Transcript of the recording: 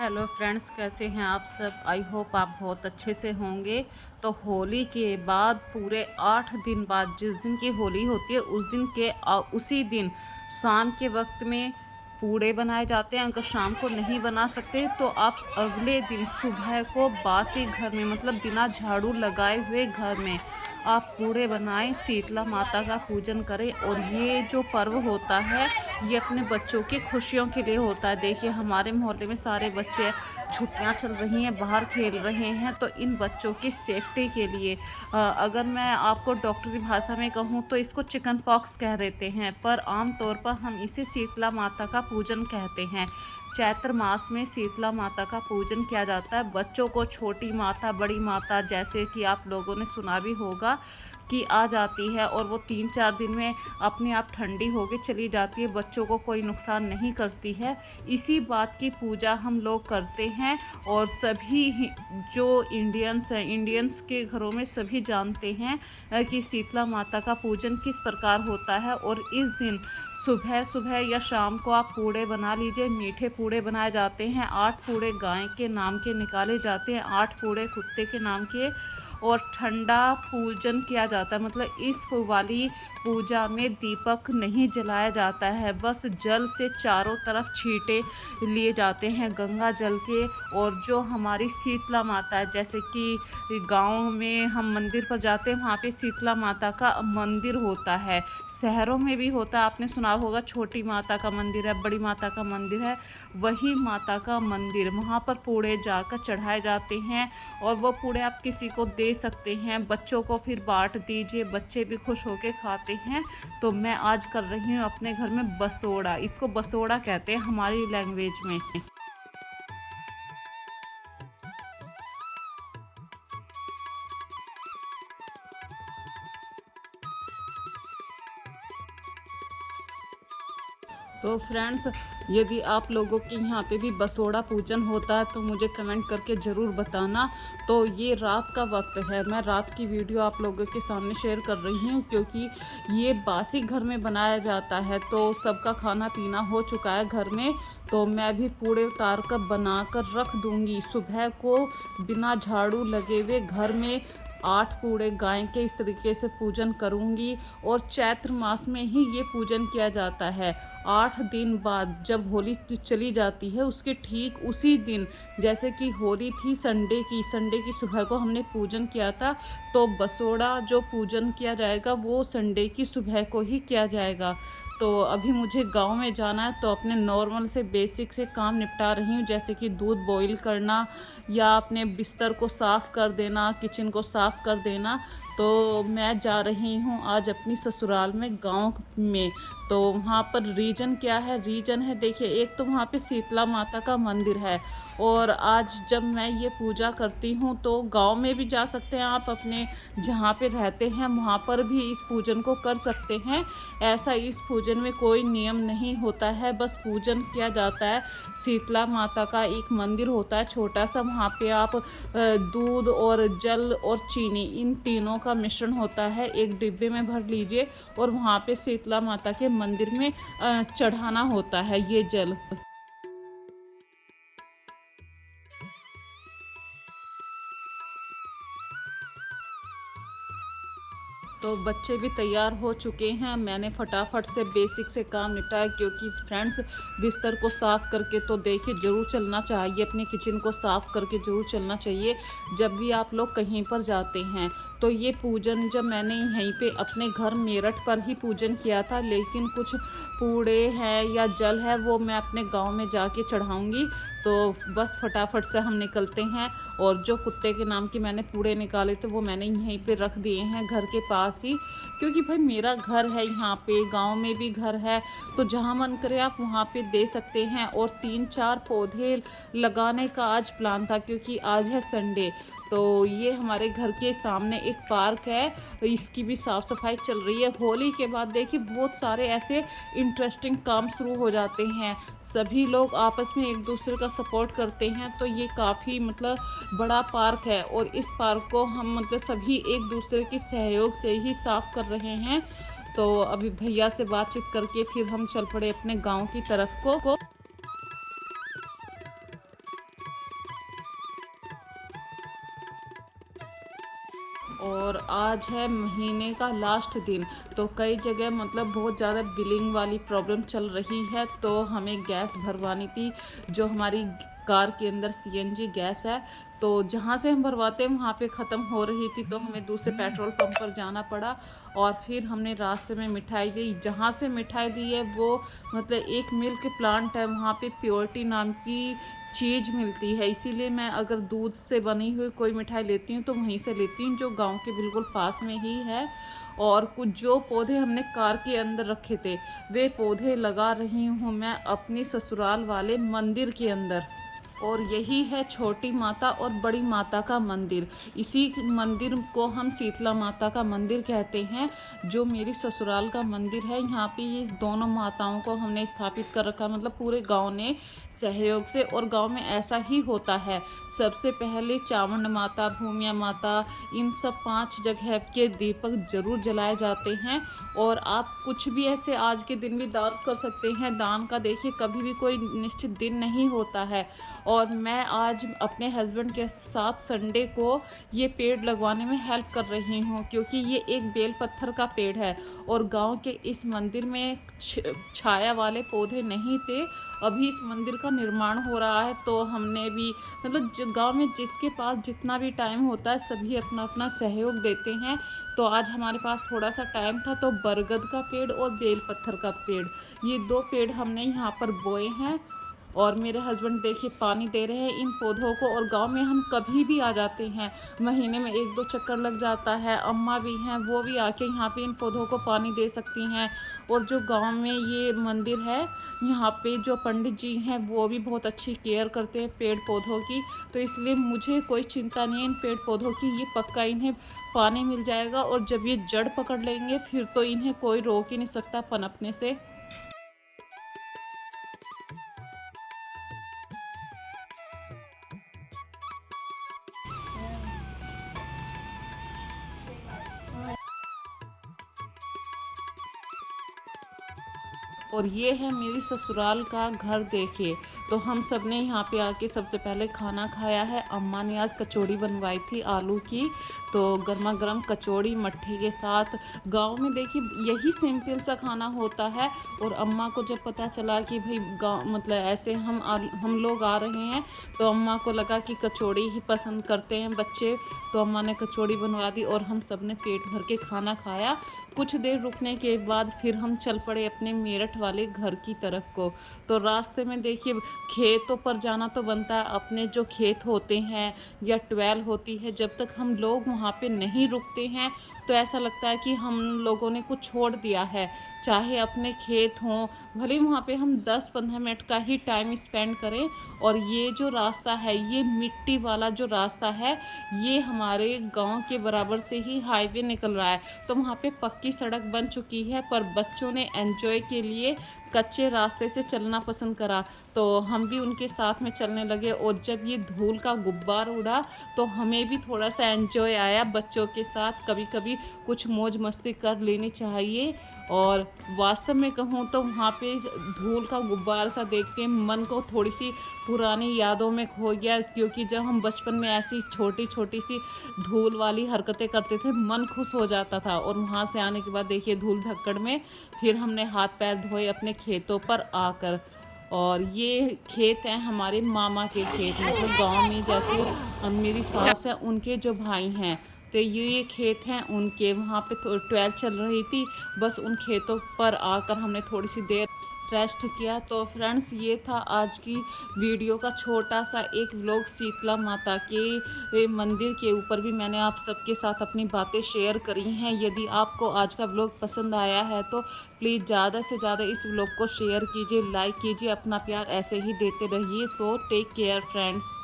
Hello friends, कैसे हैं आप सब। आई होप आप बहुत अच्छे से होंगे। तो होली के बाद पूरे 8 दिन बाद जिस दिन की होली होती है उस दिन के उसी दिन शाम के वक्त में पूड़े बनाए जाते हैं। अगर शाम को नहीं बना सकते तो आप अगले दिन सुबह को बासी घर में मतलब बिना झाड़ू लगाए हुए घर में आप पूड़े बनाएं, शीतला माता का पूजन करें। और ये जो पर्व होता है ये अपने बच्चों की खुशियों के लिए होता है। देखिए हमारे मोहल्ले में सारे बच्चे छुट्टियां चल रही हैं, बाहर खेल रहे हैं, तो इन बच्चों की सेफ्टी के लिए अगर मैं आपको डॉक्टरी भाषा में कहूँ तो इसको चिकन पॉक्स कह देते हैं, पर आम तौर पर हम इसे शीतला माता का पूजन कहते हैं। चैत्र मास में शीतला माता का पूजन किया जाता है। बच्चों को छोटी माता, बड़ी माता, जैसे कि आप लोगों ने सुना भी होगा कि आ जाती है और वो 3-4 दिन में अपने आप ठंडी होके चली जाती है, बच्चों को कोई नुकसान नहीं करती है। इसी बात की पूजा हम लोग करते हैं और सभी जो इंडियंस के घरों में सभी जानते हैं कि शीतला माता का पूजन किस प्रकार होता है। और इस दिन सुबह सुबह या शाम को आप पूड़े बना लीजिए। मीठे पूड़े बनाए जाते हैं। 8 पूड़े गाय के नाम के निकाले जाते हैं, 8 पूड़े कुत्ते के नाम के। और ठंडा पूजन किया जाता है, मतलब इस वाली पूजा में दीपक नहीं जलाया जाता है, बस जल से चारों तरफ छींटे लिए जाते हैं गंगा जल के। और जो हमारी शीतला माता है, जैसे कि गांव में हम मंदिर पर जाते हैं, वहाँ पे शीतला माता का मंदिर होता है। शहरों में भी होता है, आपने सुना होगा छोटी माता का मंदिर है, बड़ी माता का मंदिर है। वही माता का मंदिर, वहाँ पर पूड़े जाकर चढ़ाए जाते हैं और वो पूड़े आप किसी को दे सकते हैं, बच्चों को फिर बांट दीजिए, बच्चे भी खुश होकर खाते हैं। तो मैं आज कर रही हूँ अपने घर में बसोड़ा, इसको बसोड़ा कहते हैं हमारी लैंग्वेज में। तो फ्रेंड्स, यदि आप लोगों के यहाँ पे भी बसोड़ा पूजन होता है तो मुझे कमेंट करके ज़रूर बताना। तो ये रात का वक्त है, मैं रात की वीडियो आप लोगों के सामने शेयर कर रही हूँ क्योंकि ये बासी घर में बनाया जाता है, तो सबका खाना पीना हो चुका है घर में। तो मैं भी पूड़े उतार कर बना कर रख दूँगी। सुबह को बिना झाड़ू लगे हुए घर में 8 पूड़े गाय के इस तरीके से पूजन करूँगी। और चैत्र मास में ही ये पूजन किया जाता है। 8 दिन बाद जब होली चली जाती है उसके ठीक उसी दिन, जैसे कि होली थी संडे की सुबह को हमने पूजन किया था, तो बसोड़ा जो पूजन किया जाएगा वो संडे की सुबह को ही किया जाएगा। तो अभी मुझे गांव में जाना है, तो अपने नॉर्मल से बेसिक से काम निपटा रही हूँ, जैसे कि दूध बॉईल करना या अपने बिस्तर को साफ़ कर देना, किचन को साफ़ कर देना। तो मैं जा रही हूँ आज अपनी ससुराल में, गांव में। तो वहाँ पर रीजन क्या है, रीजन है देखिए, एक तो वहाँ पे शीतला माता का मंदिर है। और आज जब मैं ये पूजा करती हूँ तो गांव में भी जा सकते हैं आप, अपने जहाँ पे रहते हैं वहाँ पर भी इस पूजन को कर सकते हैं। ऐसा इस पूजन में कोई नियम नहीं होता है, बस पूजन किया जाता है। शीतला माता का एक मंदिर होता है छोटा सा, वहाँ पे आप दूध और जल और चीनी, इन तीनों का मिश्रण होता है, एक डिब्बे में भर लीजिए और वहाँ पे शीतला माता के मंदिर में चढ़ाना होता है ये जल। तो बच्चे भी तैयार हो चुके हैं, मैंने फटाफट से बेसिक से काम निपटाया क्योंकि फ्रेंड्स बिस्तर को साफ़ करके तो देखिए ज़रूर चलना चाहिए, अपने किचन को साफ़ करके ज़रूर चलना चाहिए जब भी आप लोग कहीं पर जाते हैं। तो ये पूजन जब मैंने यहीं पे अपने घर मेरठ पर ही पूजन किया था, लेकिन कुछ पूड़े हैं या जल है वो मैं अपने गांव में जाके चढ़ाऊंगी। तो बस फटाफट से हम निकलते हैं। और जो कुत्ते के नाम के मैंने पूड़े निकाले थे वो मैंने यहीं पे रख दिए हैं घर के पास ही, क्योंकि भाई मेरा घर है यहाँ पे, गांव में भी घर है, तो जहाँ मन करे आप वहाँ पे दे सकते हैं। और 3-4 पौधे लगाने का आज प्लान था क्योंकि आज है संडे। तो ये हमारे घर के सामने एक पार्क है, इसकी भी साफ़ सफाई चल रही है। होली के बाद देखिए बहुत सारे ऐसे इंटरेस्टिंग काम शुरू हो जाते हैं, सभी लोग आपस में एक दूसरे का सपोर्ट करते हैं। तो ये काफ़ी मतलब बड़ा पार्क है और इस पार्क को हम मतलब सभी एक दूसरे के सहयोग से ही साफ़ कर रहे हैं। तो अभी भैया से बातचीत करके फिर हम चल पड़े अपने गांव की तरफ को। और आज है महीने का लास्ट दिन। तो कई जगह मतलब बहुत ज़्यादा बिलिंग वाली प्रॉब्लम चल रही है, तो हमें गैस भरवानी थी। जो हमारी कार के अंदर सीएनजी गैस है, तो जहाँ से हम भरवाते हैं वहाँ पे ख़त्म हो रही थी, तो हमें दूसरे पेट्रोल पंप पर जाना पड़ा। और फिर हमने रास्ते में मिठाई ली। जहाँ से मिठाई ली है वो मतलब एक मिल्क प्लांट है, वहाँ पे प्योरिटी नाम की चीज़ मिलती है। इसीलिए मैं अगर दूध से बनी हुई कोई मिठाई लेती हूँ तो वहीं से लेती हूँ, जो गांव के बिल्कुल पास में ही है। और कुछ जो पौधे हमने कार के अंदर रखे थे, वे पौधे लगा रही हूँ मैं अपनी ससुराल वाले मंदिर के अंदर। और यही है छोटी माता और बड़ी माता का मंदिर। इसी मंदिर को हम शीतला माता का मंदिर कहते हैं, जो मेरी ससुराल का मंदिर है। यहाँ पे ये दोनों माताओं को हमने स्थापित कर रखा, मतलब पूरे गांव ने सहयोग से। और गांव में ऐसा ही होता है, सबसे पहले चामुंड माता, भूमिया माता, इन सब 5 जगह के दीपक जरूर जलाए जाते हैं। और आप कुछ भी ऐसे आज के दिन भी दान कर सकते हैं। दान का देखिए कभी भी कोई निश्चित दिन नहीं होता है। और मैं आज अपने हस्बैंड के साथ संडे को ये पेड़ लगवाने में हेल्प कर रही हूँ, क्योंकि ये एक बेल पत्थर का पेड़ है। और गांव के इस मंदिर में छाया वाले पौधे नहीं थे। अभी इस मंदिर का निर्माण हो रहा है, तो हमने भी मतलब गांव में जिसके पास जितना भी टाइम होता है सभी अपना अपना सहयोग देते हैं। तो आज हमारे पास थोड़ा सा टाइम था, तो बरगद का पेड़ और बेल पत्थर का पेड़, ये 2 पेड़ हमने यहाँ पर बोए हैं। और मेरे हस्बैंड देखिए पानी दे रहे हैं इन पौधों को। और गांव में हम कभी भी आ जाते हैं, महीने में 1-2 चक्कर लग जाता है। अम्मा भी हैं, वो भी आके यहाँ पे इन पौधों को पानी दे सकती हैं। और जो गांव में ये मंदिर है, यहाँ पे जो पंडित जी हैं वो भी बहुत अच्छी केयर करते हैं पेड़ पौधों की। तो इसलिए मुझे कोई चिंता नहीं है इन पेड़ पौधों की। ये पक्का इन्हें पानी मिल जाएगा, और जब ये जड़ पकड़ लेंगे फिर तो इन्हें कोई रोक ही नहीं सकता पनपने से। और ये है मेरी ससुराल का घर देखिए। तो हम सब ने यहाँ पे आके सबसे पहले खाना खाया है। अम्मा ने आज कचौड़ी बनवाई थी आलू की, तो गर्मा गर्म कचौड़ी मट्ठी के साथ। गांव में देखिए यही सिंपल सा खाना होता है। और अम्मा को जब पता चला कि भाई गाँव मतलब ऐसे हम लोग आ रहे हैं, तो अम्मा को लगा कि कचौड़ी ही पसंद करते हैं बच्चे, तो अम्मा ने कचौड़ी बनवा दी और हम सब ने पेट भर के खाना खाया। कुछ देर रुकने के बाद फिर हम चल पड़े अपने मेरठ वाले घर की तरफ को। तो रास्ते में देखिए खेतों पर जाना तो बनता है। अपने जो खेत होते हैं या ट्वेल होती है, जब तक हम लोग वहाँ पे नहीं रुकते हैं तो ऐसा लगता है कि हम लोगों ने कुछ छोड़ दिया है। चाहे अपने खेत हों, भले वहाँ पे हम 10-15 मिनट का ही टाइम स्पेंड करें। और ये जो रास्ता है, ये मिट्टी वाला जो रास्ता है, ये हमारे गांव के बराबर से ही हाईवे निकल रहा है। तो वहाँ पे पक्की सड़क बन चुकी है, पर बच्चों ने एंजॉय के लिए कच्चे रास्ते से चलना पसंद करा, तो हम भी उनके साथ में चलने लगे। और जब ये धूल का गुब्बार उड़ा तो हमें भी थोड़ा सा एंजॉय आया बच्चों के साथ। कभी कभी कुछ मौज मस्ती कर लेनी चाहिए। और वास्तव में कहूँ तो वहाँ पे धूल का गुब्बार सा देख के मन को थोड़ी सी पुरानी यादों में खो गया, क्योंकि जब हम बचपन में ऐसी छोटी छोटी सी धूल वाली हरकतें करते थे मन खुश हो जाता था। और वहाँ से आने के बाद देखिए धूल धक्कड़ में फिर हमने हाथ पैर धोए अपने खेतों पर आकर। और ये खेत हैं हमारे मामा के खेत, मतलब गांव में जैसे मेरी सास है उनके जो भाई हैं, तो ये खेत हैं उनके। वहाँ पे 12 चल रही थी, बस उन खेतों पर आकर हमने थोड़ी सी देर रेस्ट किया। तो फ्रेंड्स ये था आज की वीडियो का छोटा सा एक व्लॉग। शीतला माता के मंदिर के ऊपर भी मैंने आप सबके साथ अपनी बातें शेयर करी हैं। यदि आपको आज का व्लॉग पसंद आया है तो प्लीज़ ज़्यादा से ज़्यादा इस व्लॉग को शेयर कीजिए, लाइक कीजिए, अपना प्यार ऐसे ही देते रहिए। So take care friends.